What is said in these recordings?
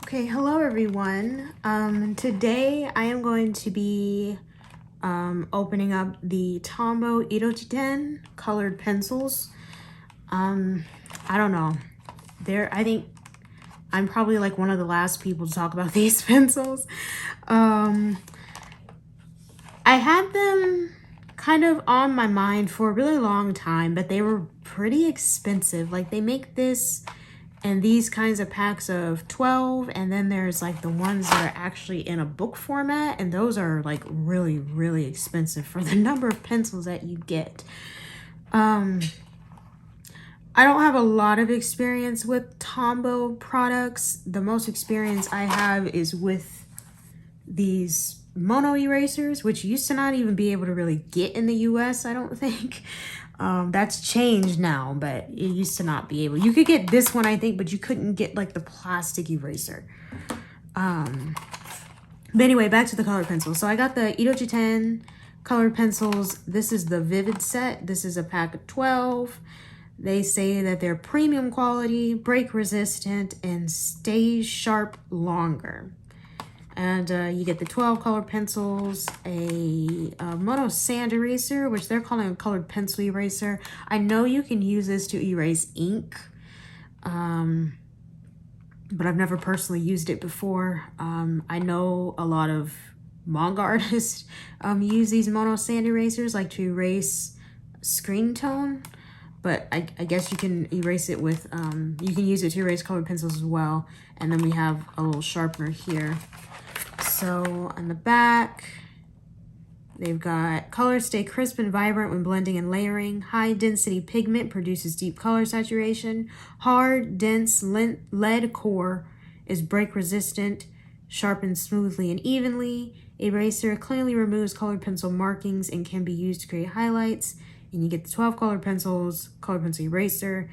Okay, hello everyone. Today I am going to be opening up the Tombow Irojiten colored pencils. I don't know. I think I'm probably like one of the last people to talk about these pencils. I had them kind of on my mind for a really long time, but they were pretty expensive. Like they make this and these kinds of packs of 12, and then there's like the ones that are actually in a book format, and those are like really, really expensive for the number of pencils that you get. I don't have a lot of experience with Tombow products. The most experience I have is with these mono erasers, which used to not even be able to really get in the US, I don't think. That's changed now, but it used to not be able. You could get this one, I think, but you couldn't get like the plastic eraser. But anyway, back to the colored pencils. So I got the Irojiten colored pencils. This is the Vivid set. This is a pack of 12. They say that they're premium quality, break resistant, and stay sharp longer. And you get the 12 colored pencils, a mono sand eraser, which they're calling a colored pencil eraser. I know you can use this to erase ink, but I've never personally used it before. I know a lot of manga artists use these mono sand erasers like to erase screen tone, but I guess you can erase it with, you can use it to erase colored pencils as well. And then we have a little sharpener here. So on the back, they've got colors stay crisp and vibrant when blending and layering. High density pigment produces deep color saturation. Hard, dense lead core is break resistant, sharpens smoothly and evenly. Eraser cleanly removes colored pencil markings and can be used to create highlights. And you get the 12 colored pencils, colored pencil eraser,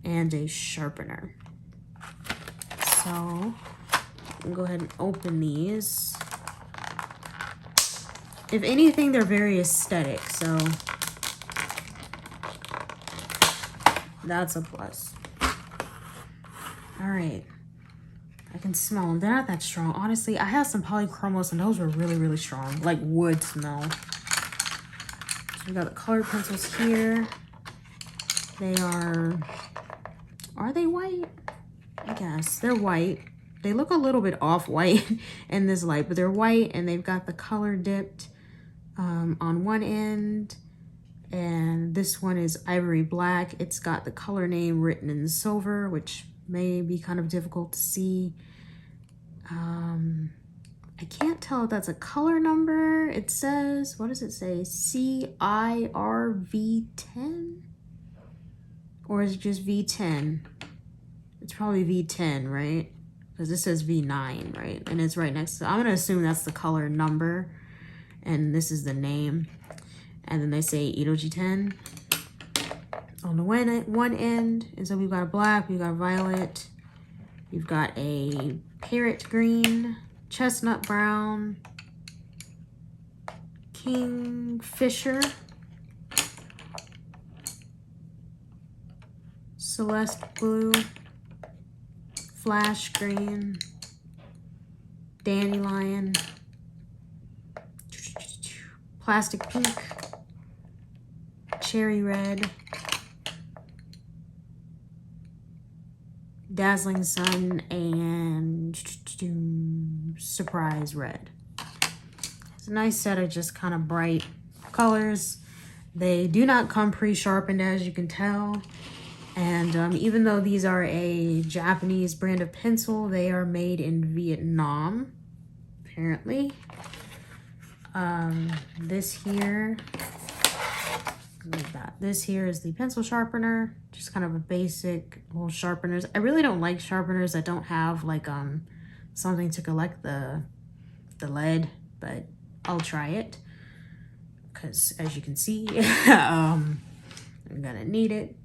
and a sharpener. So go ahead and open these. If anything, they're very aesthetic, so that's a plus. All right, I can smell them. They're not that strong. Honestly, I have some polychromos and those were really, really strong, like wood smell. So we got the colored pencils here. They are they white? I guess they're white. They look a little bit off-white in this light, but they're white, and they've got the color dipped on one end, and this one is ivory black. It's got the color name written in silver, which may be kind of difficult to see. I can't tell if that's a color number. It says, what does it say? CIRV10? Or is it just V10? It's probably V10, right? Because this says V9, right? And it's right next to, I'm going to assume that's the color number. And this is the name. And then they say Irojiten on the one end. And so we've got a black, we've got a violet, we've got a parrot green, chestnut brown, kingfisher, celeste blue, flash green, dandelion, plastic pink, cherry red, dazzling sun, and surprise red. It's a nice set of just kind of bright colors. They do not come pre-sharpened, as you can tell. And even though these are a Japanese brand of pencil, they are made in Vietnam, apparently. This here is the pencil sharpener, just kind of a basic little sharpeners. I really don't like sharpeners that don't have like something to collect the lead, but I'll try it because as you can see, I'm gonna need it.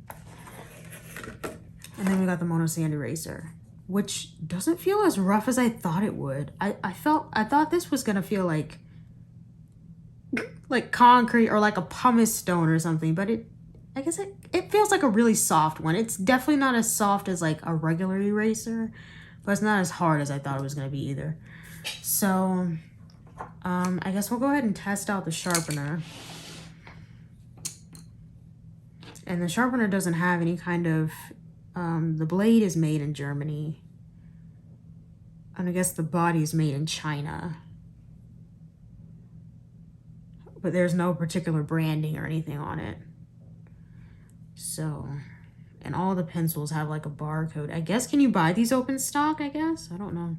And then we got the mono sand eraser, which doesn't feel as rough as I thought it would. I thought this was gonna feel like concrete or like a pumice stone or something, but I guess it feels like a really soft one. It's definitely not as soft as like a regular eraser, but it's not as hard as I thought it was going to be either. So I guess we'll go ahead and test out the sharpener. And the sharpener doesn't have any kind of, the blade is made in Germany. And I guess the body is made in China. But there's no particular branding or anything on it. So, and all the pencils have like a barcode. I guess, can you buy these open stock, I guess? I don't know.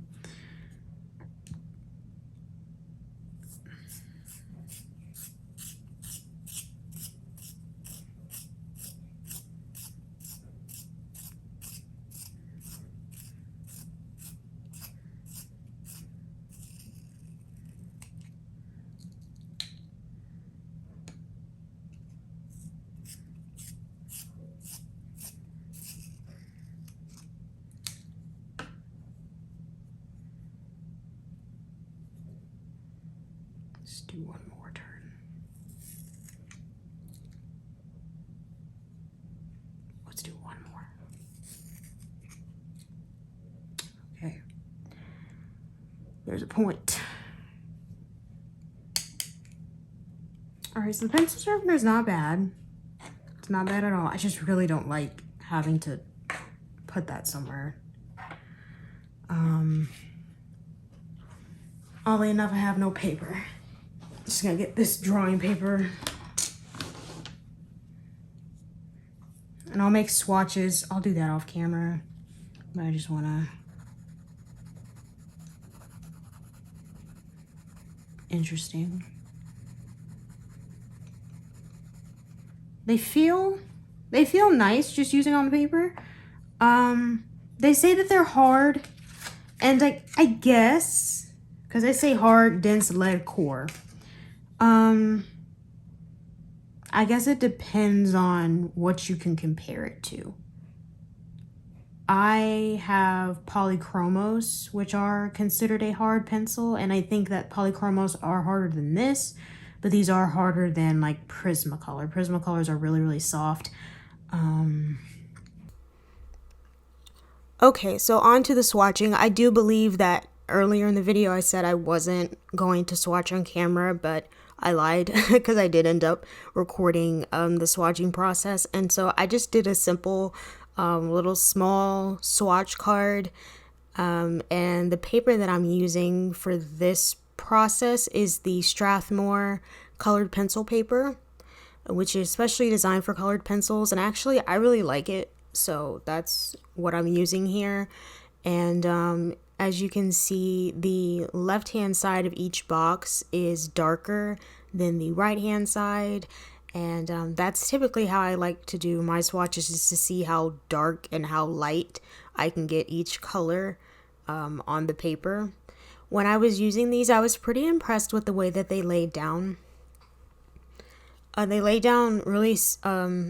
Let's do one more turn. Let's do one more. Okay. There's a point. All right, so the pencil sharpener is not bad. It's not bad at all. I just really don't like having to put that somewhere. Oddly enough, I have no paper. Just gonna get this drawing paper. And I'll make swatches. I'll do that off camera. But I just wanna... Interesting. They feel nice just using on the paper. They say that they're hard, and I guess, because they say hard, dense lead core. I guess it depends on what you can compare it to. I have polychromos, which are considered a hard pencil, and I think that polychromos are harder than this, but these are harder than like Prismacolor. Prismacolors are really, really soft. Okay, so on to the swatching. I do believe that earlier in the video I said I wasn't going to swatch on camera, but I lied because I did end up recording the swatching process. And so I just did a simple little small swatch card. And the paper that I'm using for this process is the Strathmore colored pencil paper, which is specially designed for colored pencils. And actually, I really like it. So that's what I'm using here. And as you can see, the left-hand side of each box is darker than the right-hand side. And that's typically how I like to do my swatches, is to see how dark and how light I can get each color on the paper. When I was using these, I was pretty impressed with the way that they laid down. They lay down really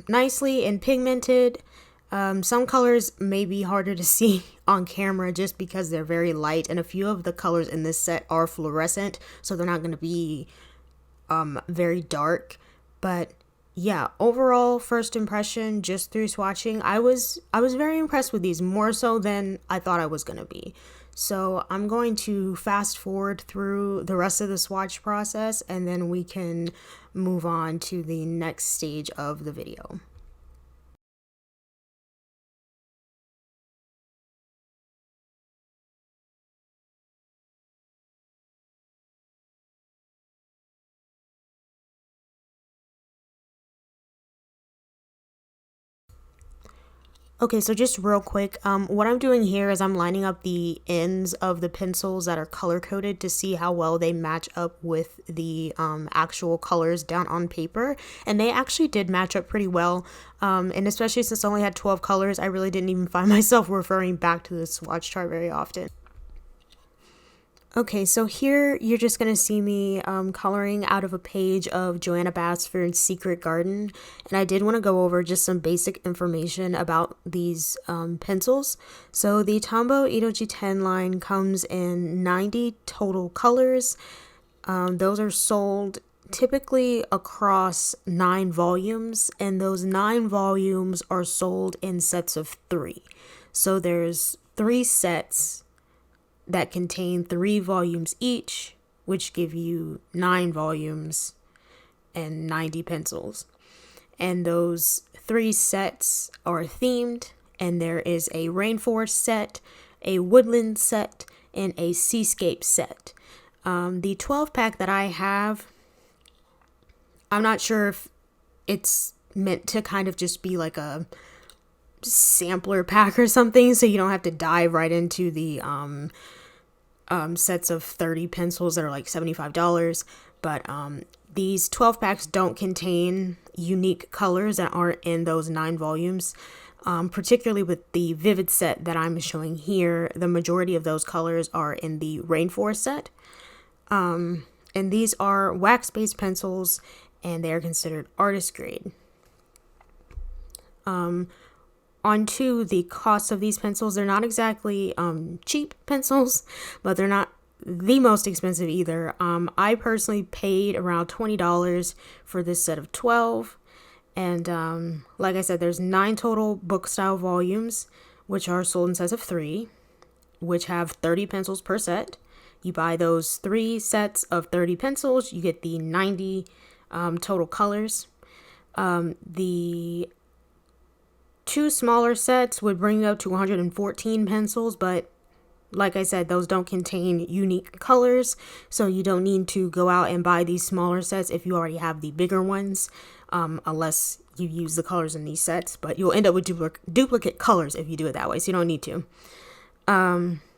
nicely and pigmented. Some colors may be harder to see on camera just because they're very light, and a few of the colors in this set are fluorescent, so they're not going to be very dark. But yeah, overall first impression just through swatching, I was very impressed with these, more so than I thought I was going to be. So I'm going to fast forward through the rest of the swatch process, and then we can move on to the next stage of the video. Okay, so just real quick, what I'm doing here is I'm lining up the ends of the pencils that are color coded to see how well they match up with the actual colors down on paper. And they actually did match up pretty well. And especially since I only had 12 colors, I really didn't even find myself referring back to the swatch chart very often. Okay, so here you're just going to see me coloring out of a page of Joanna Basford's Secret Garden. And I did want to go over just some basic information about these pencils. So the Tombow Irojiten line comes in 90 total colors. Those are sold typically across 9 volumes, and those 9 volumes are sold in sets of 3. So there's 3 sets that contain 3 volumes each, which give you 9 volumes and 90 pencils. And those 3 sets are themed, and there is a rainforest set, a woodland set, and a seascape set. The 12 pack that I have, I'm not sure if it's meant to kind of just be like a sampler pack or something, so you don't have to dive right into the sets of 30 pencils that are like $75. But these 12 packs don't contain unique colors that aren't in those 9 volumes. Particularly with the Vivid set that I'm showing here, the majority of those colors are in the Rainforest set. And these are wax-based pencils, and they are considered artist grade. Onto the cost of these pencils, they're not exactly cheap pencils, but they're not the most expensive either. I personally paid around $20 for this set of 12. And like I said, there's 9 total book style volumes, which are sold in sets of 3, which have 30 pencils per set. You buy those 3 sets of 30 pencils, you get the 90 total colors. The 2 smaller sets would bring up to 114 pencils, but like I said, those don't contain unique colors, so you don't need to go out and buy these smaller sets if you already have the bigger ones, unless you use the colors in these sets. But you'll end up with duplicate colors if you do it that way, so you don't need to.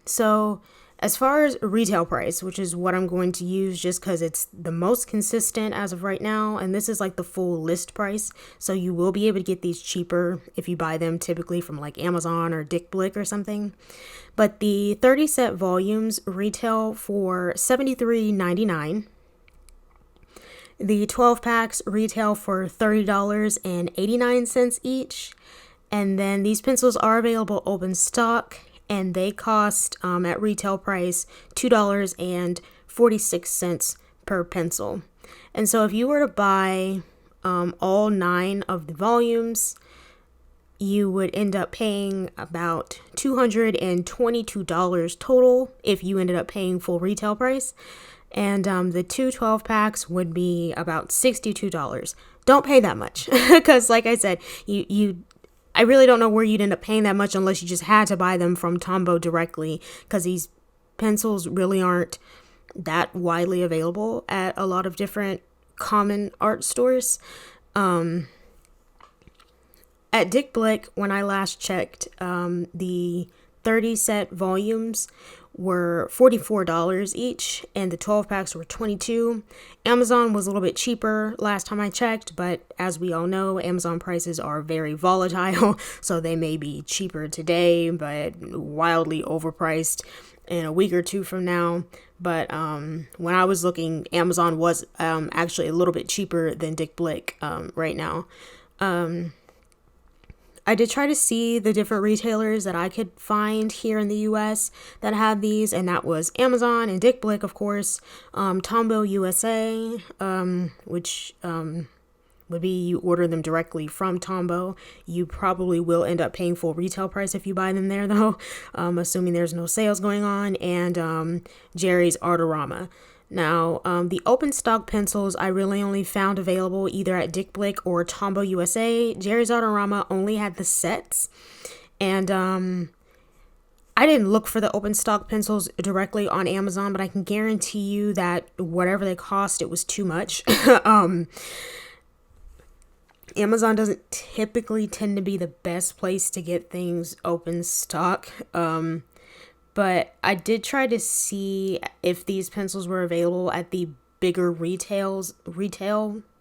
So as far as retail price, which is what I'm going to use just because it's the most consistent as of right now, and this is like the full list price, so you will be able to get these cheaper if you buy them typically from like Amazon or Dick Blick or something. But the 30 set volumes retail for $73.99. The 12 packs retail for $30.89 each. And then these pencils are available open stock, and they cost at retail price $2.46 per pencil. And so if you were to buy all 9 of the volumes, you would end up paying about $222 total if you ended up paying full retail price. And the 2 12 packs would be about $62. Don't pay that much because, like I said, I really don't know where you'd end up paying that much unless you just had to buy them from Tombow directly, because these pencils really aren't that widely available at a lot of different common art stores. At Dick Blick, when I last checked, the 30 set volumes were $44 each, and the 12 packs were $22. Amazon was a little bit cheaper last time I checked, but as we all know, Amazon prices are very volatile, so they may be cheaper today, but wildly overpriced in a week or two from now. But when I was looking, Amazon was actually a little bit cheaper than Dick Blick right now. I did try to see the different retailers that I could find here in the US that had these, and that was Amazon and Dick Blick, of course, Tombow USA, which would be you order them directly from Tombow. You probably will end up paying full retail price if you buy them there, though, assuming there's no sales going on, and Jerry's Artorama. Now, the open stock pencils I really only found available either at Dick Blick or Tombow USA. Jerry's Artorama only had the sets, and I didn't look for the open stock pencils directly on Amazon, but I can guarantee you that whatever they cost, it was too much. Amazon doesn't typically tend to be the best place to get things open stock. But I did try to see if these pencils were available at the bigger retail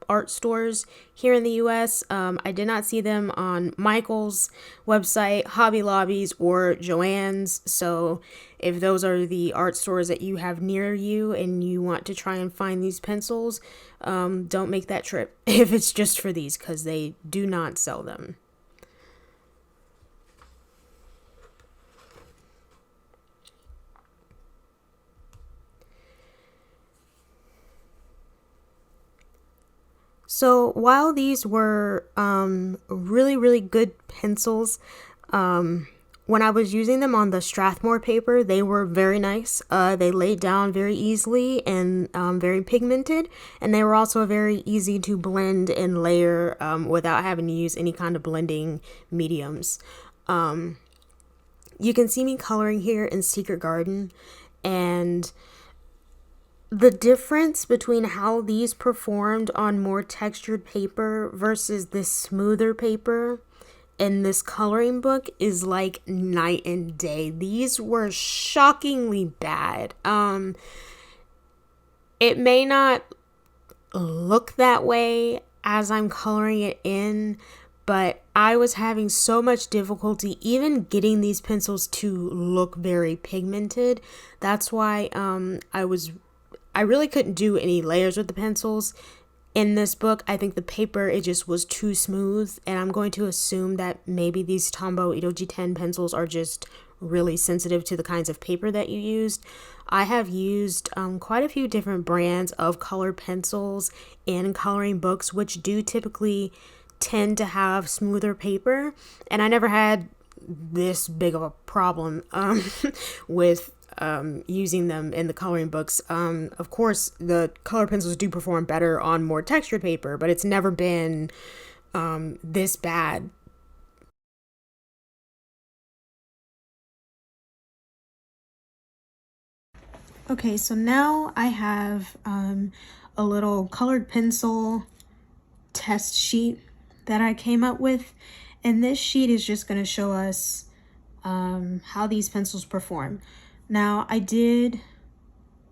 art stores here in the US. I did not see them on Michael's website, Hobby Lobby's, or Joann's. So if those are the art stores that you have near you and you want to try and find these pencils, don't make that trip if it's just for these, because they do not sell them. So while these were really, really good pencils, when when I was using them on the Strathmore paper, they were very nice. They laid down very easily and very pigmented, and they were also very easy to blend and layer without having to use any kind of blending mediums. You can see me coloring here in Secret Garden, and the difference between how these performed on more textured paper versus this smoother paper in this coloring book is like night and day. These were shockingly bad. It may not look that way as I'm coloring it in, but I was having so much difficulty even getting these pencils to look very pigmented. That's why I really couldn't do any layers with the pencils. In this book, I think the paper, it just was too smooth, and I'm going to assume that maybe these Tombow Irojiten pencils are just really sensitive to the kinds of paper that you used. I have used quite a few different brands of colored pencils in coloring books, which do typically tend to have smoother paper, and I never had this big of a problem with using them in the coloring books. Of course, the color pencils do perform better on more textured paper, but it's never been this bad. Okay, so now I have a little colored pencil test sheet that I came up with, and this sheet is just going to show us how these pencils perform. Now, I did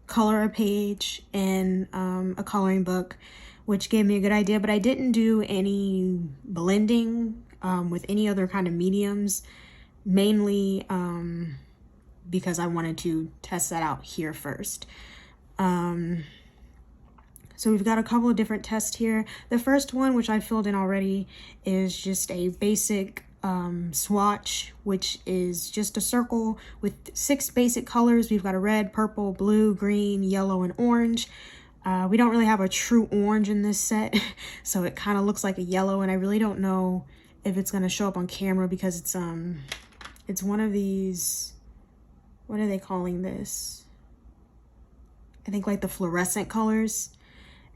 color a page in a coloring book, which gave me a good idea, but I didn't do any blending with any other kind of mediums, mainly because I wanted to test that out here first. So we've got a couple of different tests here. The first one, which I filled in already, is just a basic swatch, which is just a circle with 6 basic colors. We've got a red, purple, blue, green, yellow, and orange. We don't really have a true orange in this set, so it kind of looks like a yellow, and I really don't know if it's going to show up on camera because it's one of these, what are they calling this? I think like the fluorescent colors.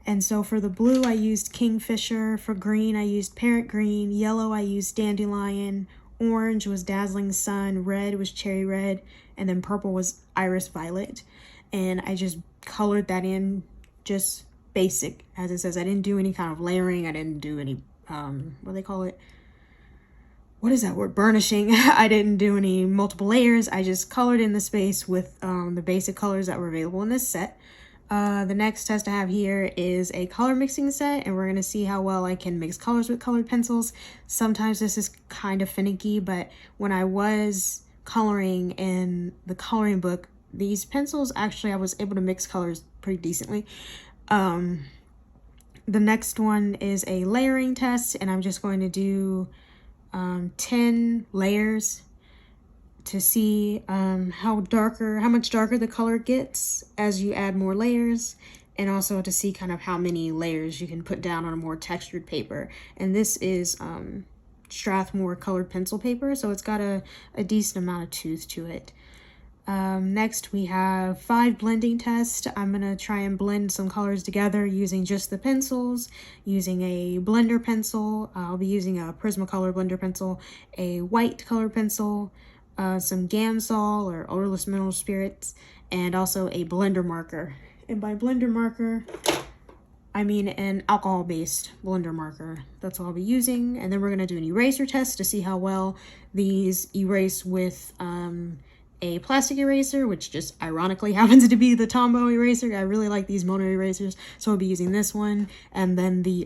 And so for the blue, I used Kingfisher. For green, I used Parrot Green. Yellow, I used Dandelion. Orange was Dazzling Sun. Red was Cherry Red. And then purple was Iris Violet. And I just colored that in just basic, as it says. I didn't do any kind of layering. I didn't do any, what do they call it? What is that word? Burnishing. I didn't do any multiple layers. I just colored in the space with the basic colors that were available in this set. The next test I have here is a color mixing set, and we're going to see how well I can mix colors with colored pencils. Sometimes this is kind of finicky, but when I was coloring in the coloring book, these pencils, actually I was able to mix colors pretty decently. The next one is a layering test, and I'm just going to do 10 layers to see how much darker the color gets as you add more layers, and also to see kind of how many layers you can put down on a more textured paper. And this is Strathmore colored pencil paper, so it's got a decent amount of tooth to it. Next we have 5 blending tests. I'm gonna try and blend some colors together using just the pencils, using a blender pencil. I'll be using a Prismacolor blender pencil, a white color pencil, some Gamsol or odorless mineral spirits, and also a blender marker. And by blender marker, I mean an alcohol-based blender marker. That's all I'll be using. And then we're gonna do an eraser test to see how well these erase with a plastic eraser, which just ironically happens to be the Tombow eraser. I really like these mono erasers, so I'll be using this one. And then the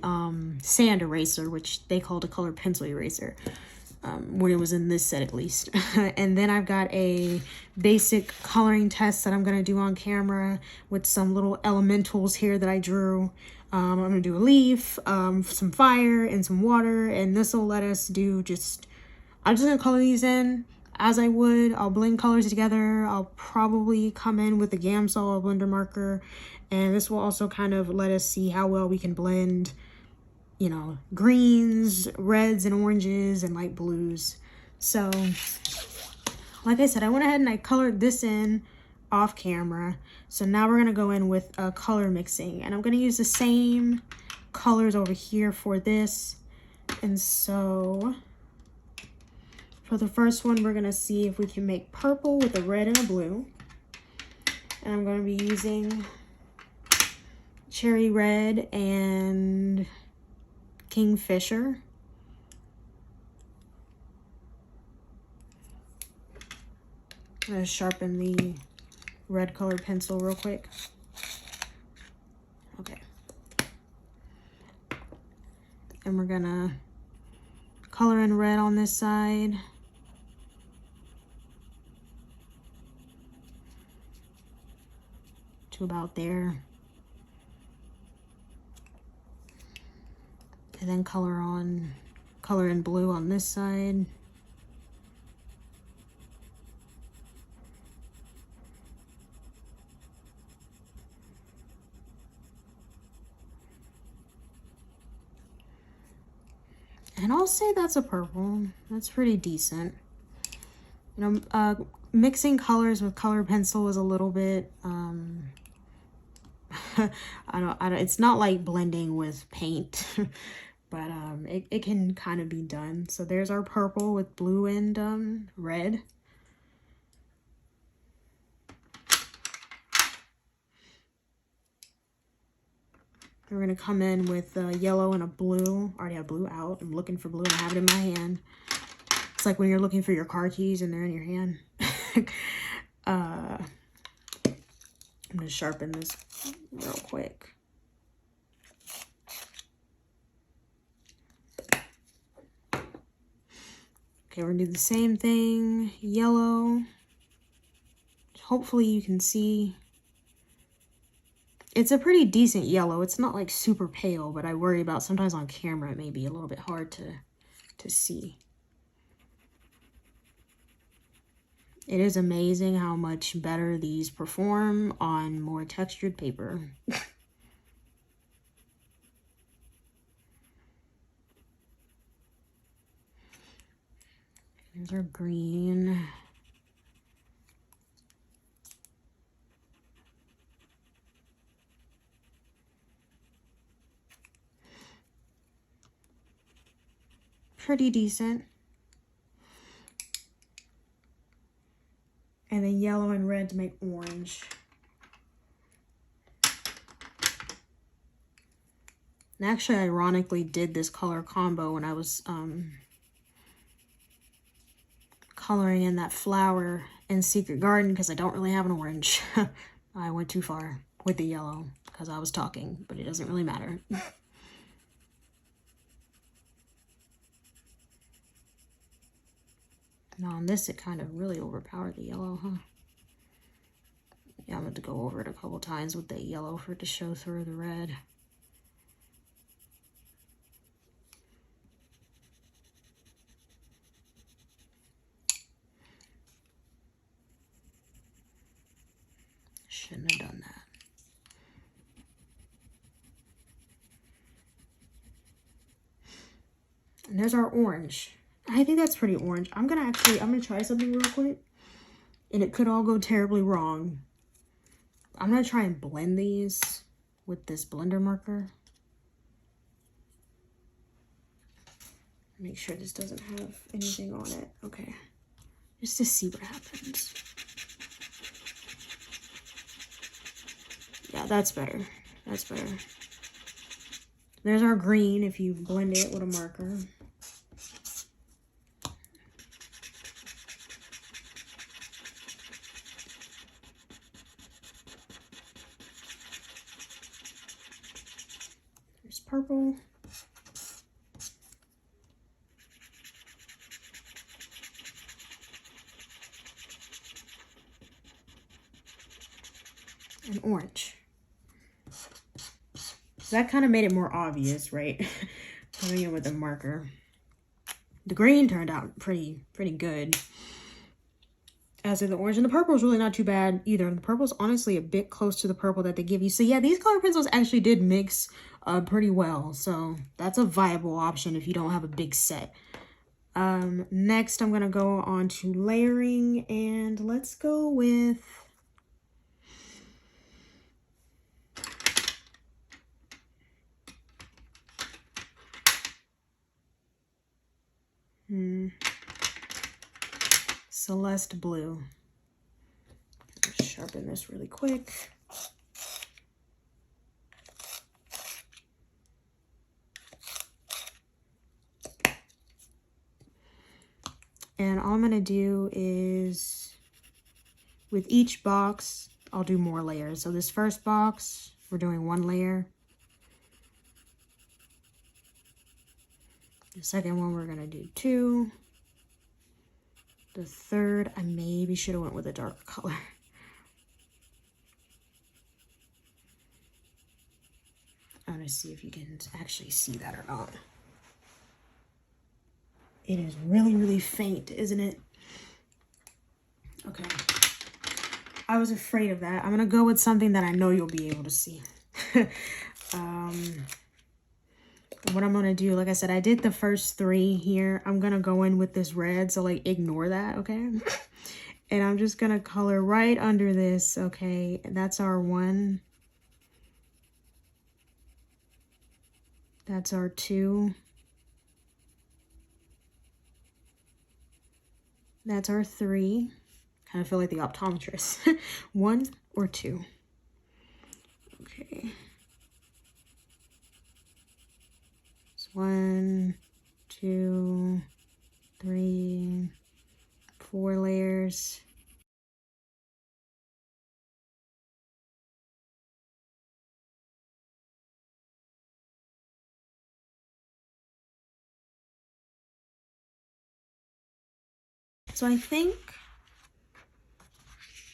sand eraser, which they called a colored pencil eraser. When it was in this set at least. And then I've got a basic coloring test that I'm going to do on camera with some little elementals here that I drew. I'm going to do a leaf, some fire, and some water, and this will let us do I'm just going to color these in as I would. I'll blend colors together. I'll probably come in with a Gamsol or blender marker, and this will also kind of let us see how well we can blend, you know, greens, reds, and oranges, and light blues. So like I said, I went ahead and I colored this in off camera. So now we're going to go in with color mixing, and I'm going to use the same colors over here for this. And so for the first one, we're going to see if we can make purple with a red and a blue. And I'm going to be using cherry red and kingfisher. I'm going to sharpen the red colored pencil real quick. Okay. And we're going to color in red on this side. To about there. And then color in blue on this side. And I'll say that's a purple. That's pretty decent. You know, mixing colors with color pencil is a little bit, it's not like blending with paint, but it can kind of be done. So there's our purple with blue and red. We're going to come in with yellow and a blue. I already have blue out. I'm looking for blue and I have it in my hand. It's like when you're looking for your car keys and they're in your hand. I'm going to sharpen this real quick. Okay, we're going to do the same thing. Yellow. Hopefully you can see. It's a pretty decent yellow. It's not like super pale, but I worry about sometimes on camera it may be a little bit hard to see. It is amazing how much better these perform on more textured paper. Here's our green. Pretty decent. And then yellow and red to make orange. And actually, I ironically did this color combo when I was coloring in that flower in Secret Garden because I don't really have an orange. I went too far with the yellow because I was talking, but it doesn't really matter. Now on this, it kind of really overpowered the yellow, huh? Yeah, I'm going to go over it a couple times with the yellow for it to show through the red. Shouldn't have done that. And there's our orange. I think that's pretty orange. I'm gonna try something real quick. And it could all go terribly wrong. I'm gonna try and blend these with this blender marker. Make sure this doesn't have anything on it. Okay. Just to see what happens. Yeah, that's better. That's better. There's our green if you blend it with a marker. There's purple. And orange. So that kind of made it more obvious, right? Coming in with a marker. The green turned out pretty good. As did the orange. And the purple is really not too bad either. The purple is honestly a bit close to the purple that they give you. So yeah, these color pencils actually did mix pretty well. So that's a viable option if you don't have a big set. Next I'm gonna go on to layering, and let's go with Celeste Blue. Sharpen this really quick. And all I'm going to do is, with each box, I'll do more layers. So this first box, we're doing 1 layer. The second one, we're going to do 2. The third, I maybe should have went with a darker color. I'm going to see if you can actually see that or not. It is really, really faint, isn't it? Okay. I was afraid of that. I'm going to go with something that I know you'll be able to see. What I'm going to do, like I said, I did the first 3 here. I'm going to go in with this red, so like ignore that, okay? And I'm just going to color right under this, okay? That's our 1. That's our 2. That's our 3. Kind of feel like the optometrist. 1 or 2. Okay. It's 1, 2, 3, 4 layers. So I think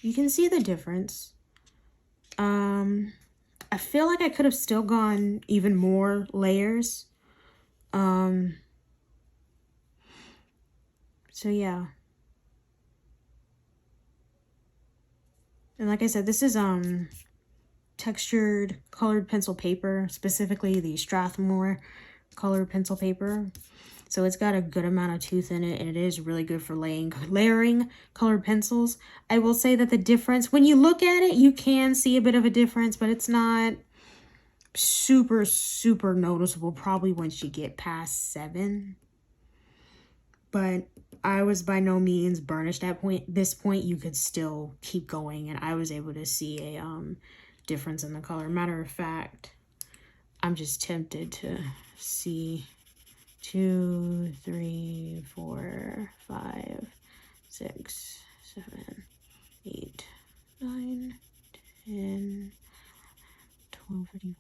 you can see the difference. I feel like I could have still gone even more layers. So yeah. And like I said, this is textured colored pencil paper, specifically the Strathmore colored pencil paper. So it's got a good amount of tooth in it, and it is really good for layering colored pencils. I will say that the difference, when you look at it, you can see a bit of a difference, but it's not super, super noticeable probably once you get past 7. But I was by no means burnished at this point. You could still keep going, and I was able to see a difference in the color. Matter of fact, I'm just tempted to see 2, 3, 4, 5, 6, 7, 8, 9, 10, 12, 13.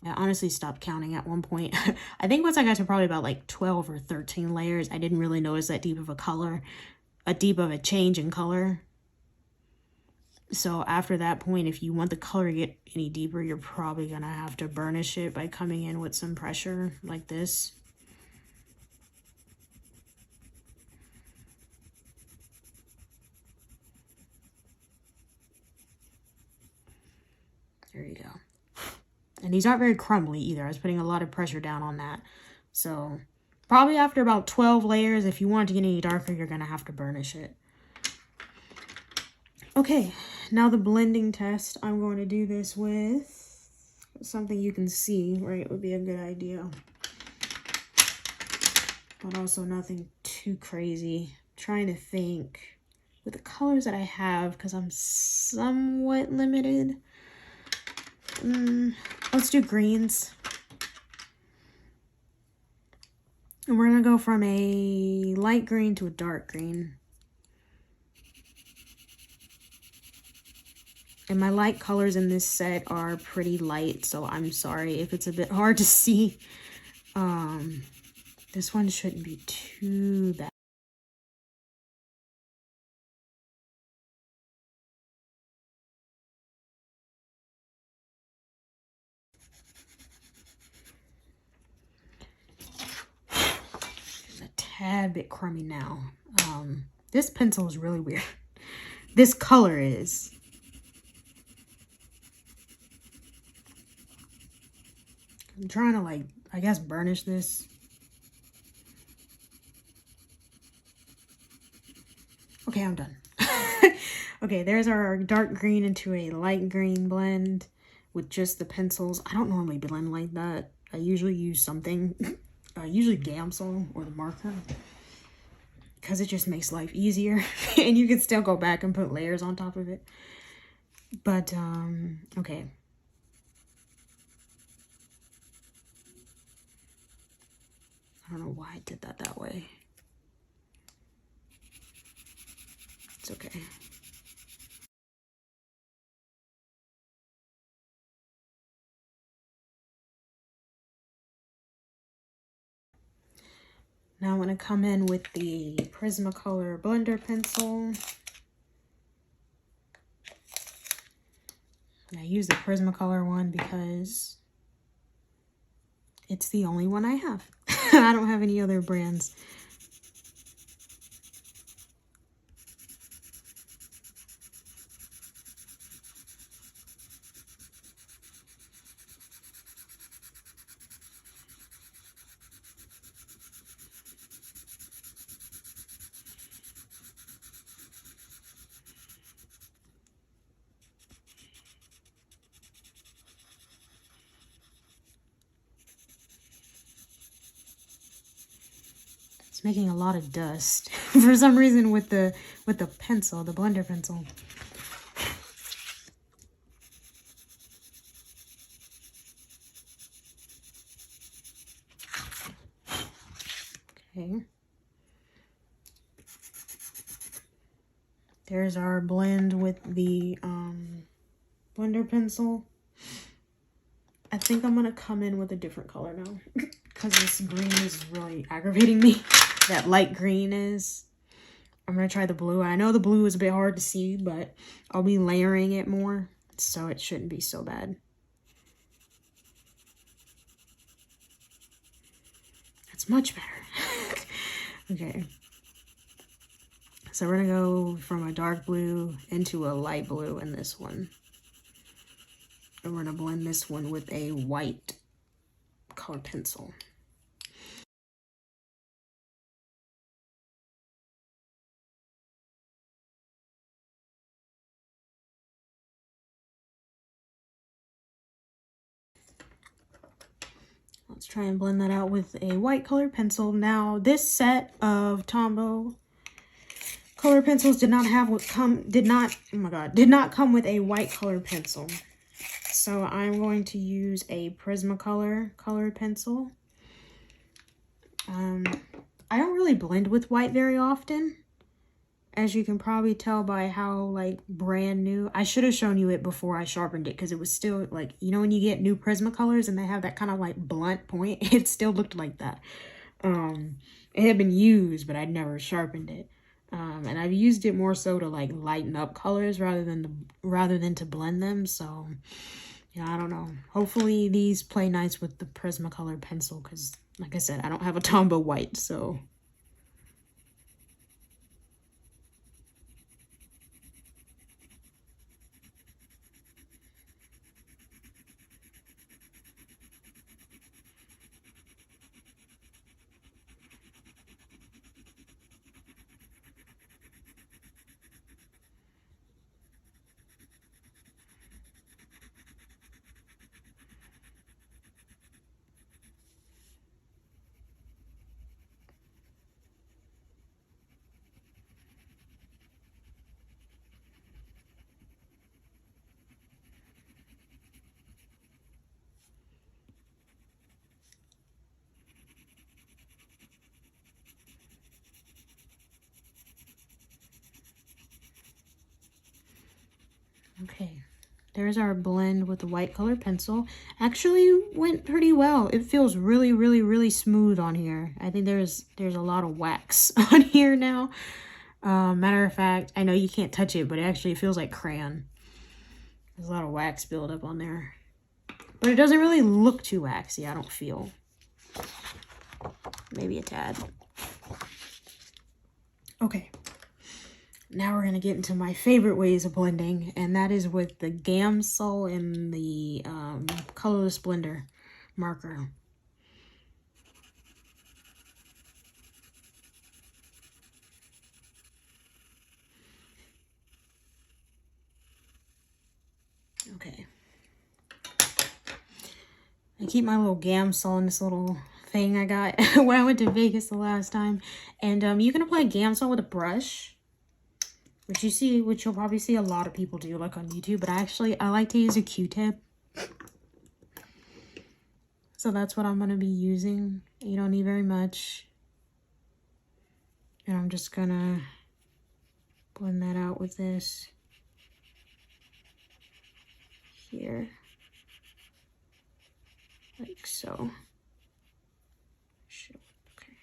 I honestly stopped counting at one point. I think once I got to probably about like 12 or 13 layers, I didn't really notice that deep of a change in color. So after that point, if you want the color to get any deeper, you're probably going to have to burnish it by coming in with some pressure like this. There you go. And these aren't very crumbly either. I was putting a lot of pressure down on that. So probably after about 12 layers, if you want it to get any darker, you're going to have to burnish it. Okay, now the blending test. I'm going to do this with something you can see, right? Would be a good idea. But also nothing too crazy. I'm trying to think with the colors that I have, because I'm somewhat limited. Let's do greens. And we're going to go from a light green to a dark green. And my light colors in this set are pretty light, so I'm sorry if it's a bit hard to see. This one shouldn't be too bad. It's a tad bit crummy now. This pencil is really weird. This color is. I'm trying to, like, I guess burnish this. Okay, I'm done. Okay, there's our dark green into a light green blend with just the pencils. I don't normally blend like that. I usually use something, usually Gamsol or the marker, because it just makes life easier. And you can still go back and put layers on top of it. But, okay. I don't know why I did that way. It's okay. Now I'm going to come in with the Prismacolor blender pencil. And I use the Prismacolor one because it's the only one I have. I don't have any other brands. It's making a lot of dust for some reason with the pencil, the blender pencil. Okay. There's our blend with the blender pencil. I think I'm gonna come in with a different color now because this green is really aggravating me. That light green is. I'm gonna try the blue. I know the blue is a bit hard to see, but I'll be layering it more, so it shouldn't be so bad. That's much better. Okay. So we're gonna go from a dark blue into a light blue in this one. And we're gonna blend this one with a white color pencil. Let's try and blend that out with a white color pencil. Now, this set of Tombow color pencils did not come with a white color pencil. So I'm going to use a Prismacolor colored pencil. I don't really blend with white very often, as you can probably tell by how like brand new. I should have shown you it before I sharpened it because it was still like, you know when you get new Prismacolors and they have that kind of like blunt point, it still looked like that. It had been used, but I'd never sharpened it. And I've used it more so to like lighten up colors rather than to blend them. So yeah, I don't know. Hopefully these play nice with the Prismacolor pencil because, like I said, I don't have a Tombow white, so. Okay, there's our blend with the white color pencil. Actually went pretty well. It feels really, really, really smooth on here. I think there's a lot of wax on here now. Matter of fact, I know you can't touch it, but it actually feels like crayon. There's a lot of wax buildup on there. But it doesn't really look too waxy, I don't feel. Maybe a tad. Okay. Now we're going to get into my favorite ways of blending, and that is with the Gamsol and the colorless blender marker. Okay. I keep my little Gamsol in this little thing I got when I went to Vegas the last time. And you can apply Gamsol with a brush, which you'll probably see a lot of people do, like on YouTube. But I like to use a Q-tip. So that's what I'm going to be using. You don't need very much. And I'm just going to blend that out with this here. Like so. Okay.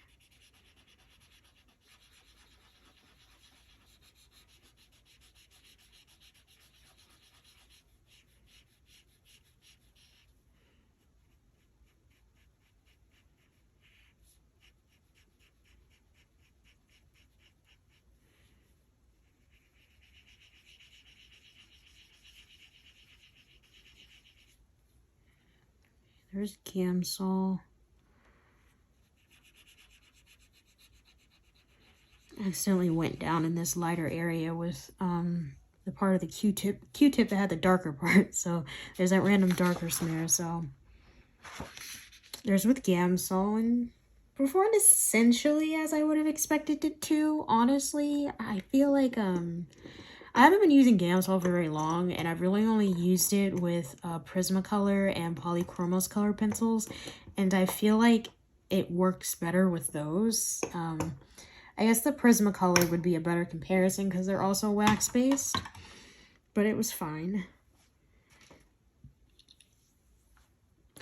There's Gamsol. I accidentally went down in this lighter area with the part of the Q-tip that had the darker part. So there's that random darker smear. So there's with Gamsol, and performed essentially as I would have expected it to. Honestly, I feel like I haven't been using Gamsol for very long, and I've really only used it with Prismacolor and Polychromos color pencils, and I feel like it works better with those. I guess the Prismacolor would be a better comparison because they're also wax-based, but it was fine.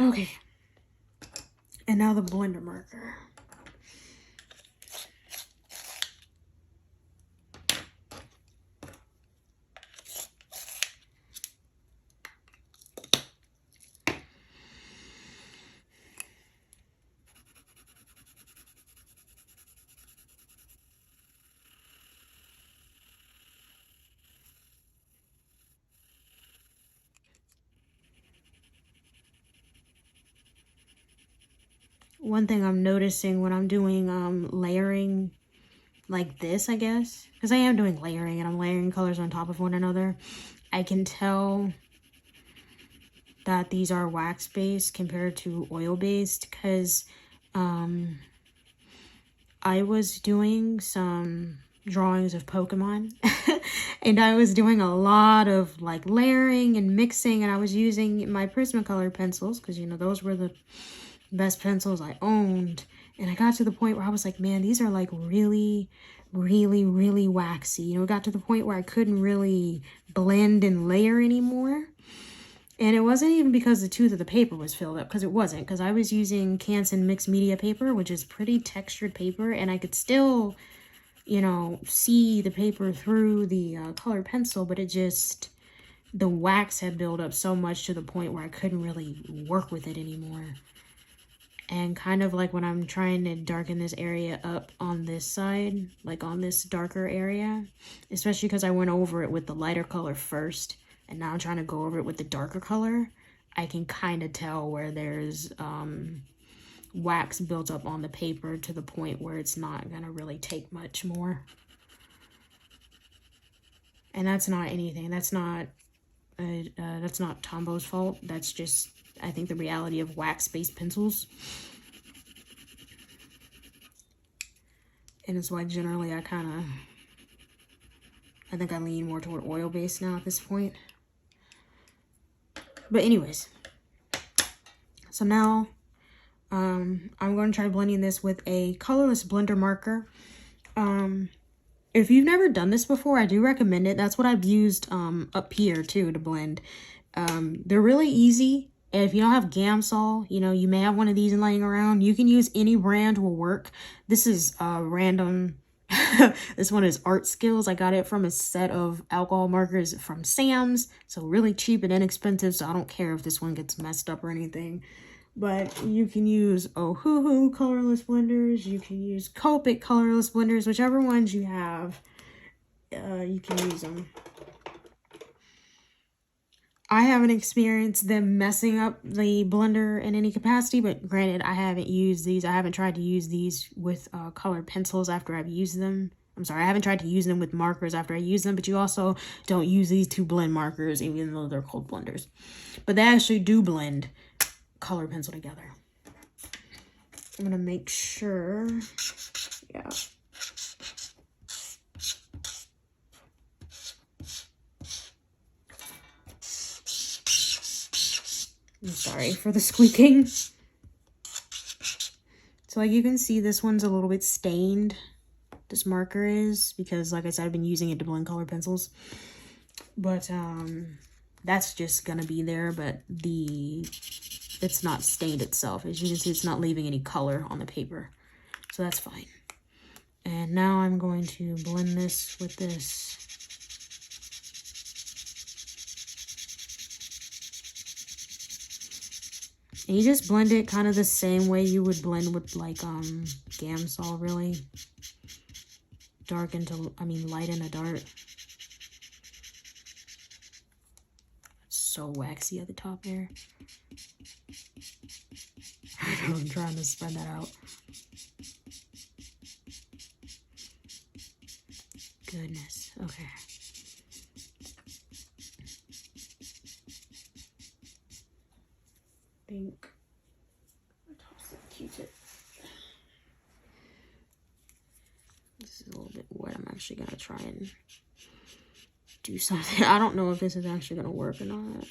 Okay, and now the blender marker. One thing I'm noticing when I'm doing layering like this, I guess, because I am doing layering and I'm layering colors on top of one another, I can tell that these are wax-based compared to oil-based, because I was doing some drawings of Pokemon and I was doing a lot of like layering and mixing, and I was using my Prismacolor pencils because, you know, those were the best pencils I owned. And I got to the point where I was like, man, these are like really, really, really waxy. You know, it got to the point where I couldn't really blend and layer anymore. And it wasn't even because the tooth of the paper was filled up, because it wasn't, because I was using Canson mixed media paper, which is pretty textured paper, and I could still, you know, see the paper through the colored pencil, but it just, the wax had built up so much to the point where I couldn't really work with it anymore. And kind of like when I'm trying to darken this area up on this side, like on this darker area, especially because I went over it with the lighter color first, and now I'm trying to go over it with the darker color, I can kind of tell where there's wax built up on the paper to the point where it's not gonna really take much more. And that's not anything. That's not Tombow's fault. That's just, I think, the reality of wax-based pencils. And it's why generally I think I lean more toward oil-based now at this point. But anyways, so now I'm going to try blending this with a colorless blender marker. If you've never done this before, I do recommend it. That's what I've used up here too to blend. They're really easy. And if you don't have Gamsol, you know, you may have one of these laying around. You can use any brand, will work. This is random. This one is Art Skills. I got it from a set of alcohol markers from Sam's. So really cheap and inexpensive. So I don't care if this one gets messed up or anything. But you can use Ohuhu colorless blenders. You can use Copic colorless blenders. Whichever ones you have, you can use them. I haven't experienced them messing up the blender in any capacity, but granted, I haven't used these. I haven't tried to use these with colored pencils after I've used them, I'm sorry, I haven't tried to use them with markers after I use them, but you also don't use these to blend markers, even though they're called blenders. But they actually do blend color pencil together. I'm gonna make sure, yeah. I'm sorry for the squeaking. So like you can see, this one's a little bit stained. This marker is, because like I said, I've been using it to blend color pencils. But that's just gonna be there, but it's not stained itself. As you can see, it's not leaving any color on the paper. So that's fine. And now I'm going to blend this with this. And you just blend it kind of the same way you would blend with like Gamsol, really. Light into dark. It's so waxy at the top there. I'm trying to spread that out. Goodness. Okay. I think I'll toss that Q-tip. This is a little bit wet. I'm actually gonna try and do something. I don't know if this is actually gonna work or not.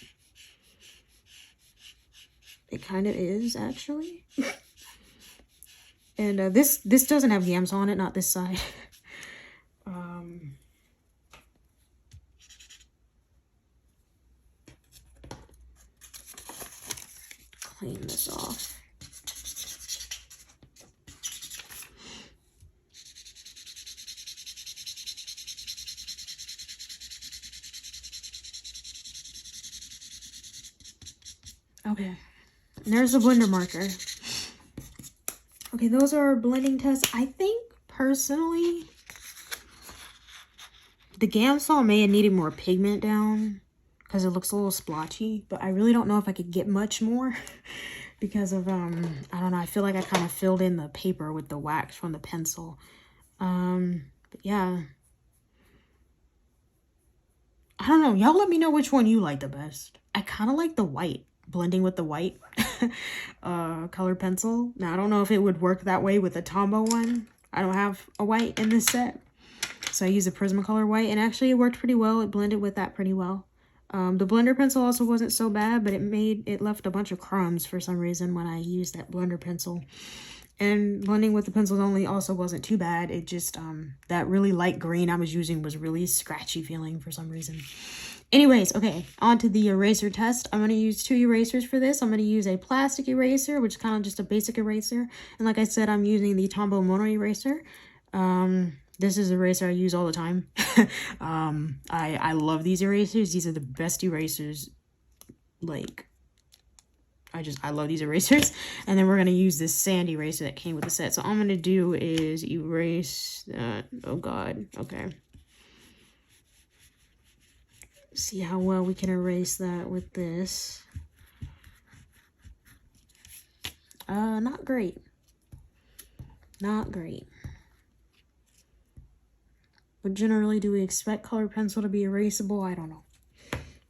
It kind of is, actually. And this doesn't have Gamsol on it, not this side. Clean this off. Okay, and there's the blender marker. Okay, those are our blending tests. I think, personally, the Gamsol may have needed more pigment down because it looks a little splotchy, but I really don't know if I could get much more because of, I don't know, I feel like I kind of filled in the paper with the wax from the pencil. But yeah. I don't know, y'all let me know which one you like the best. I kind of like the white. Blending with the white color pencil. Now, I don't know if it would work that way with the Tombow one. I don't have a white in this set. So I used a Prismacolor white, and actually it worked pretty well. It blended with that pretty well. The blender pencil also wasn't so bad, but it left a bunch of crumbs for some reason when I used that blender pencil. And blending with the pencils only also wasn't too bad. It just, that really light green I was using was really scratchy feeling for some reason. Anyways, okay, on to the eraser test. I'm going to use 2 erasers for this. I'm going to use a plastic eraser, which is kind of just a basic eraser. And like I said, I'm using the Tombow Mono eraser. This is an eraser I use all the time. I love these erasers. These are the best erasers. Like, I love these erasers. And then we're going to use this sand eraser that came with the set. So all I'm going to do is erase that. Oh, God. Okay. See how well we can erase that with this. Not great. Not great. But generally, do we expect colored pencil to be erasable? I don't know.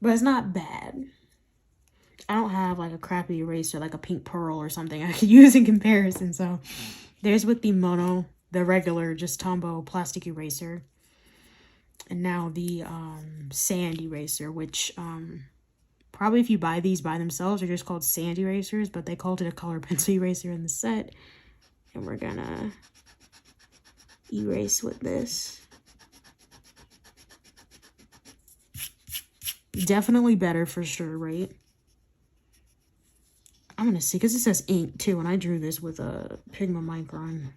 But it's not bad. I don't have like a crappy eraser, like a pink pearl or something I could use in comparison. So there's with the mono, the regular, just Tombow plastic eraser. And now the sand eraser, which probably if you buy these by themselves, they're just called sand erasers, but they called it a color pencil eraser in the set. And we're gonna erase with this. Definitely better for sure, right? I'm gonna see, because it says ink too, and I drew this with a Pigma Micron.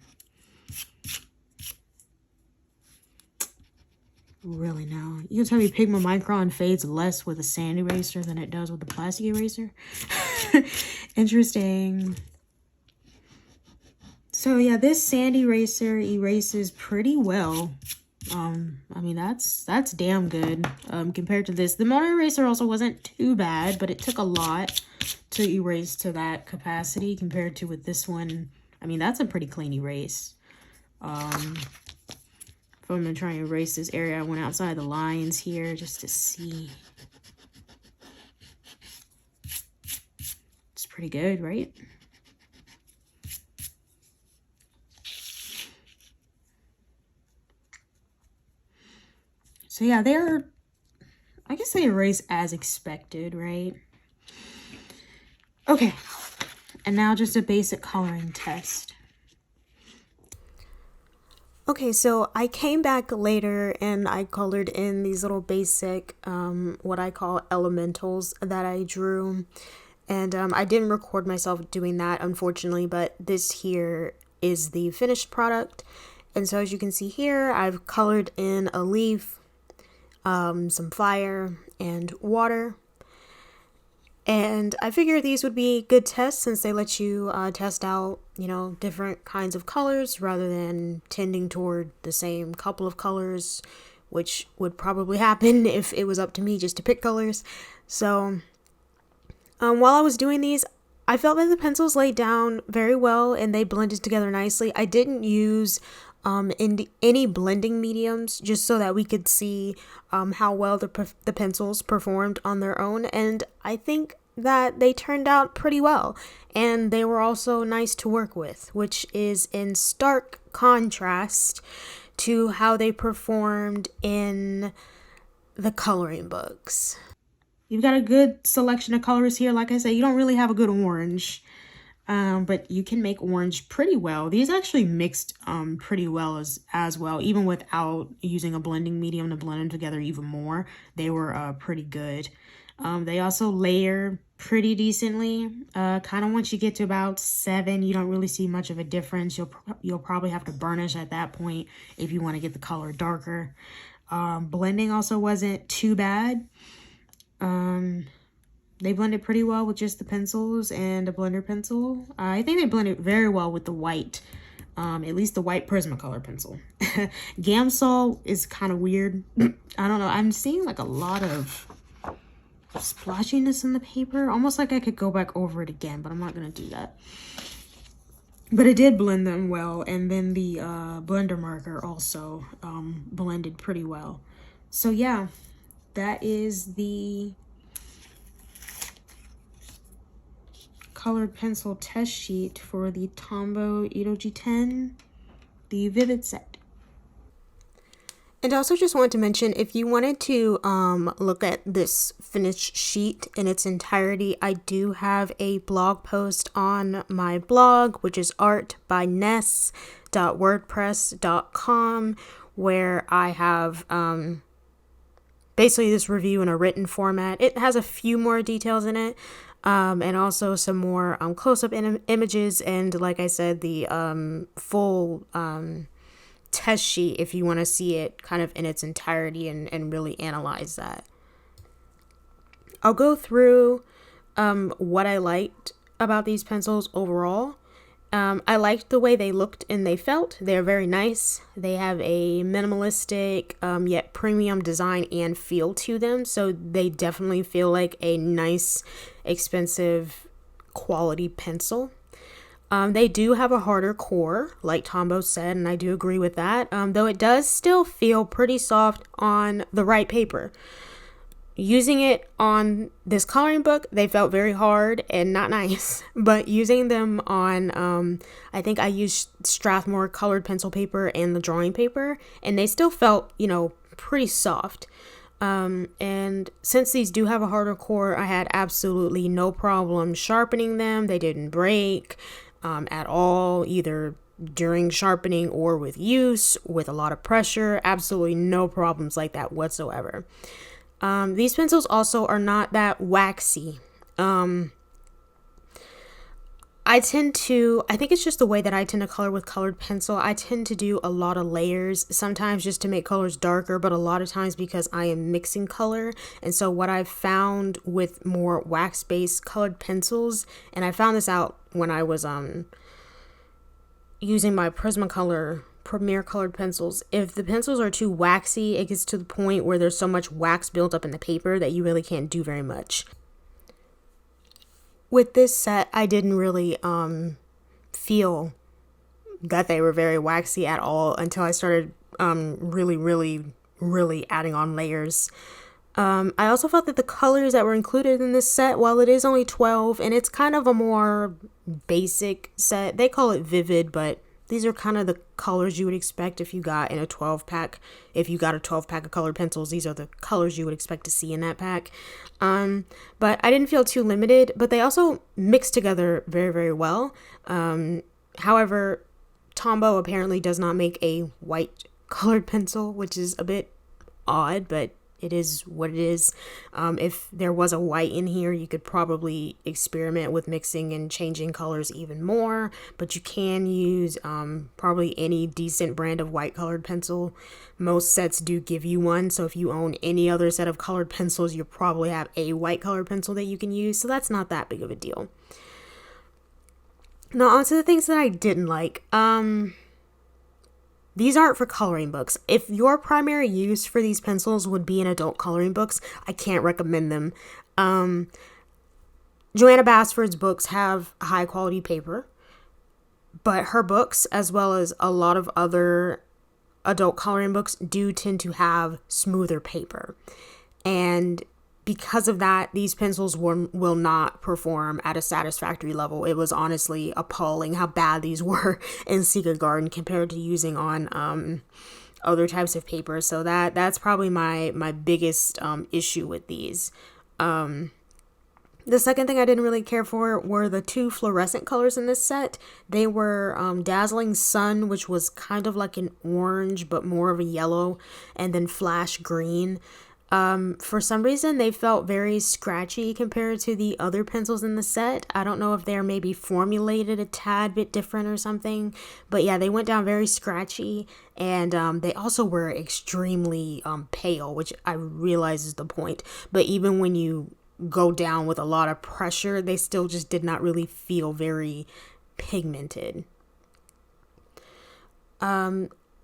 Really now, you can tell me Pigma Micron fades less with a sand eraser than it does with the plastic eraser. Interesting. So yeah, this sand eraser erases pretty well. I mean, that's damn good compared to this. The mono eraser also wasn't too bad, but it took a lot to erase to that capacity compared to with this one. I mean, that's a pretty clean erase. So I'm going to try and erase this area. I went outside the lines here just to see. It's pretty good, right? So yeah, I guess they erase as expected, right? Okay, and now just a basic coloring test. Okay, so I came back later and I colored in these little basic, what I call elementals that I drew. And I didn't record myself doing that, unfortunately, but this here is the finished product. And so as you can see here, I've colored in a leaf, some fire, and water. And I figured these would be good tests since they let you test out, different kinds of colors rather than tending toward the same couple of colors, which would probably happen if it was up to me just to pick colors. So while I was doing these, I felt that the pencils laid down very well and they blended together nicely. I didn't use any blending mediums just so that we could see how well the pencils performed on their own, and I think that they turned out pretty well, and they were also nice to work with, which is in stark contrast to how they performed in the coloring books. You've got a good selection of colors here. Like I said, you don't really have a good orange. But you can make orange pretty well. These actually mixed pretty well as well, even without using a blending medium to blend them together even more. They were pretty good. They also layer pretty decently. Kind of once you get to about 7, you don't really see much of a difference. You'll probably have to burnish at that point if you want to get the color darker. Blending also wasn't too bad. They blended pretty well with just the pencils and a blender pencil. I think they blended very well with the white, at least the white Prismacolor pencil. Gamsol is kind of weird. I don't know. I'm seeing like a lot of splotchiness in the paper. Almost like I could go back over it again, but I'm not going to do that. But it did blend them well. And then the blender marker also blended pretty well. So yeah, that is the colored pencil test sheet for the Tombow Irojiten, the Vivid set. And I also just wanted to mention, if you wanted to look at this finished sheet in its entirety, I do have a blog post on my blog, which is artbyness.wordpress.com, where I have basically this review in a written format. It has a few more details in it. And also some more close-up images, and like I said, the full test sheet if you want to see it kind of in its entirety and really analyze that. I'll go through what I liked about these pencils overall. I liked the way they looked and they felt. They're very nice. They have a minimalistic yet premium design and feel to them. So they definitely feel like a nice, expensive, quality pencil. They do have a harder core, like Tombow said, and I do agree with that. Though it does still feel pretty soft on the right paper. Using it on this coloring book, they felt very hard and not nice. But using them on, I think I used Strathmore colored pencil paper and the drawing paper, and they still felt, pretty soft. And since these do have a harder core, I had absolutely no problem sharpening them. They didn't break at all, either during sharpening or with use, with a lot of pressure. Absolutely no problems like that whatsoever. These pencils also are not that waxy. I think it's just the way that I tend to color with colored pencil. I tend to do a lot of layers, sometimes just to make colors darker, but a lot of times because I am mixing color. And so what I've found with more wax-based colored pencils, and I found this out when I was using my Prismacolor Premier colored pencils, if the pencils are too waxy, it gets to the point where there's so much wax built up in the paper that you really can't do very much. With this set, I didn't really feel that they were very waxy at all until I started really adding on layers. I also felt that the colors that were included in this set, while it is only 12 and it's kind of a more basic set, they call it vivid, but these are kind of the colors you would expect if you got in a 12 pack. If you got a 12 pack of colored pencils, these are the colors you would expect to see in that pack. But I didn't feel too limited, but they also mixed together very, very well. However, Tombow apparently does not make a white colored pencil, which is a bit odd, but it is what it is. If there was a white in here, you could probably experiment with mixing and changing colors even more, but you can use probably any decent brand of white colored pencil. Most sets do give you one, so if you own any other set of colored pencils, you probably have a white colored pencil that you can use, so that's not that big of a deal. Now on to the things that I didn't like. These aren't for coloring books. If your primary use for these pencils would be in adult coloring books, I can't recommend them. Joanna Basford's books have high quality paper, but her books, as well as a lot of other adult coloring books, do tend to have smoother paper. And because of that, these pencils will not perform at a satisfactory level. It was honestly appalling how bad these were in Secret Garden compared to using on other types of paper. So that's probably my biggest issue with these. The second thing I didn't really care for were the two fluorescent colors in this set. They were Dazzling Sun, which was kind of like an orange but more of a yellow, and then Flash Green. For some reason, they felt very scratchy compared to the other pencils in the set. I don't know if they're maybe formulated a tad bit different or something. But yeah, they went down very scratchy. And they also were extremely pale, which I realize is the point. But even when you go down with a lot of pressure, they still just did not really feel very pigmented.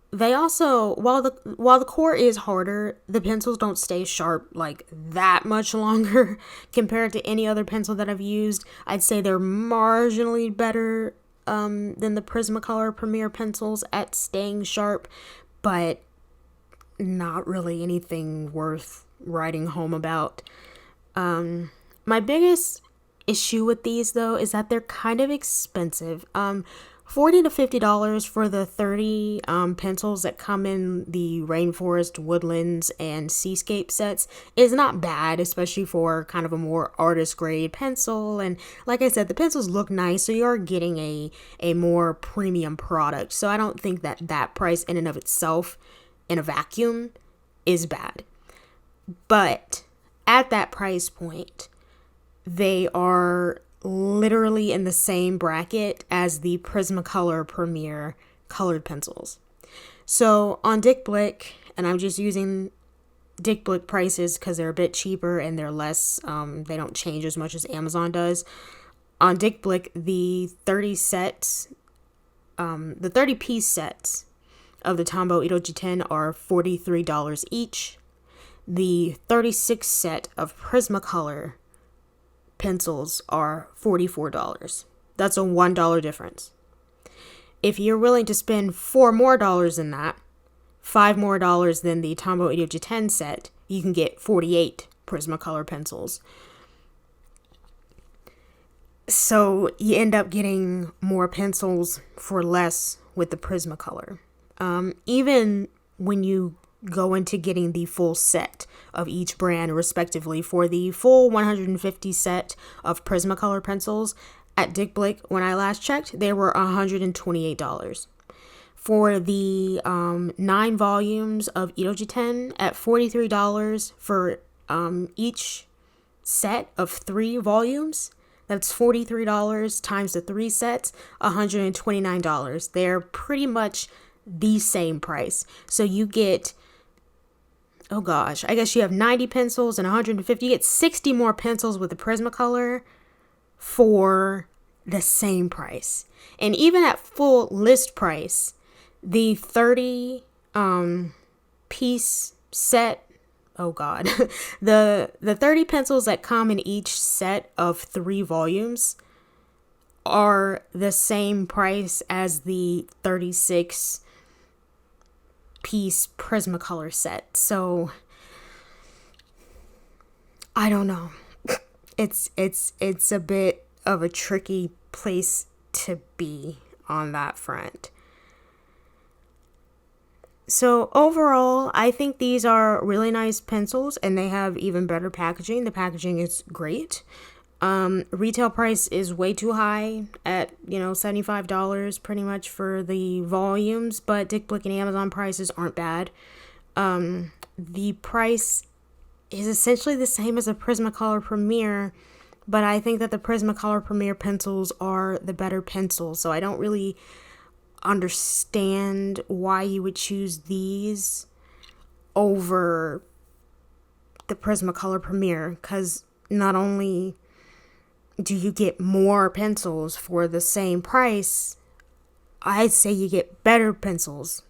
They also, while the core is harder, the pencils don't stay sharp like that much longer compared to any other pencil that I've used. I'd say they're marginally better than the Prismacolor Premier pencils at staying sharp, but not really anything worth writing home about. My biggest issue with these, though, is that they're kind of expensive. $40 to $50 for the 30 pencils that come in the Rainforest, Woodlands, and Seascape sets is not bad, especially for kind of a more artist grade pencil. And like I said, the pencils look nice, so you're getting a more premium product. So I don't think that price in and of itself in a vacuum is bad. But at that price point, they are literally in the same bracket as the Prismacolor Premier colored pencils. So on Dick Blick, and I'm just using Dick Blick prices because they're a bit cheaper and they're less, they don't change as much as Amazon does. On Dick Blick, the 30 sets, the 30 piece sets of the Tombow Irojiten are $43 each. The 36 set of Prismacolor pencils are $44. That's a $1 difference. If you're willing to spend $4 more than that, $5 more than the Tombow Irojiten set, you can get 48 Prismacolor pencils. So you end up getting more pencils for less with the Prismacolor. Even when you go into getting the full set of each brand respectively, for the full 150 set of Prismacolor pencils at Dick Blick, when I last checked, they were $128. For the 9 volumes of Irojiten at $43 for each set of 3 volumes, that's $43 times the 3 sets, $129. They're pretty much the same price. So you get, oh gosh, I guess you have 90 pencils and 150. You get 60 more pencils with the Prismacolor for the same price. And even at full list price, the 30 piece set, oh god, the 30 pencils that come in each set of 3 volumes are the same price as the 36 piece Prismacolor set. So I don't know. It's a bit of a tricky place to be on that front. So overall, I think these are really nice pencils, and they have even better packaging. The packaging is great. Retail price is way too high at, $75 pretty much for the volumes, but Dick Blick and Amazon prices aren't bad. The price is essentially the same as a Prismacolor Premier, but I think that the Prismacolor Premier pencils are the better pencils, so I don't really understand why you would choose these over the Prismacolor Premier, because not only do you get more pencils for the same price, I'd say you get better pencils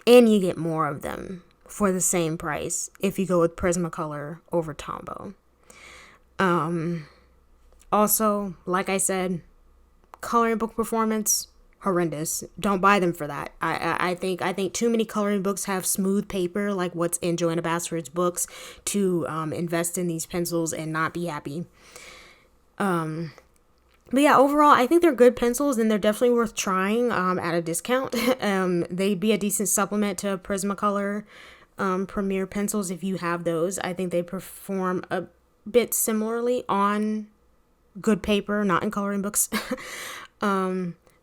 and you get more of them for the same price if you go with Prismacolor over Tombow. Also, like I said, coloring book performance, horrendous. Don't buy them for that. I think too many coloring books have smooth paper, like what's in Joanna Basford's books, to invest in these pencils and not be happy. But yeah, overall, I think they're good pencils, and they're definitely worth trying at a discount. They'd be a decent supplement to Prismacolor Premier pencils if you have those. I think they perform a bit similarly on good paper, not in coloring books.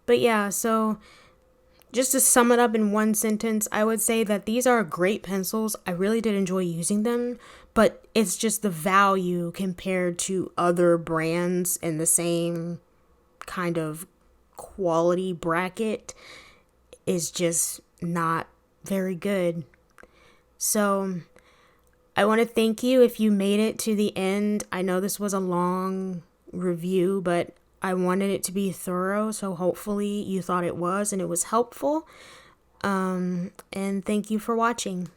But yeah, so just to sum it up in one sentence, I would say that these are great pencils. I really did enjoy using them, but it's just the value compared to other brands in the same kind of quality bracket is just not very good. So I want to thank you if you made it to the end. I know this was a long review, but I wanted it to be thorough, so hopefully you thought it was and it was helpful. And thank you for watching.